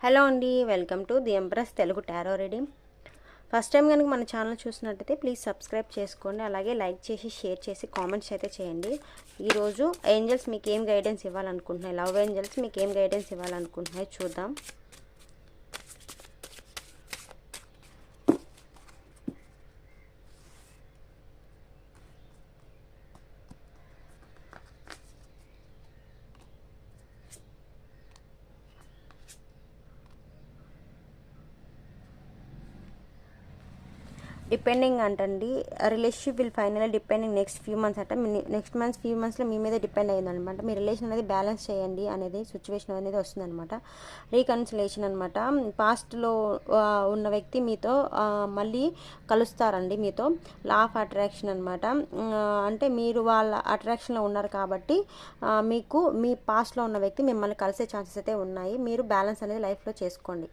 Hello అండి, welcome to the empress Telugu tarot reading. First time కనుక మన ఛానల్ చూసినట్టయితే ప్లీజ్ సబ్స్క్రైబ్ చేసుకోండి. అలాగే లైక్ చేసి షేర్ చేసి కామెంట్స్ అయితే చేయండి. ఈరోజు ఏంజల్స్ మీకు ఏం గైడెన్స్ ఇవ్వాలనుకుంటున్నాయి, లవ్ ఏంజల్స్ మీకు ఏం గైడెన్స్ ఇవ్వాలనుకుంటున్నాయి చూద్దాం. డిపెండింగ్ అంటండి, relationship will final depending next few months అంటే నెక్స్ట్ ఫ్యూ మంత్స్లో మీ మీద డిపెండ్ అయ్యిందనమాట. మీ రిలేషన్ అనేది బ్యాలెన్స్ చేయండి అనేది సిచ్యువేషన్ అనేది వస్తుందన్నమాట. రీకన్సిలేషన్ అనమాట. పాస్ట్లో ఉన్న వ్యక్తి మీతో మళ్ళీ కలుస్తారండి. మీతో లా ఆఫ్ అట్రాక్షన్ అనమాట. అంటే మీరు వాళ్ళ అట్రాక్షన్లో ఉన్నారు కాబట్టి మీకు మీ పాస్ట్లో ఉన్న వ్యక్తి మిమ్మల్ని కలిసే ఛాన్సెస్ అయితే ఉన్నాయి. మీరు బ్యాలెన్స్ అనేది లైఫ్లో చేసుకోండి.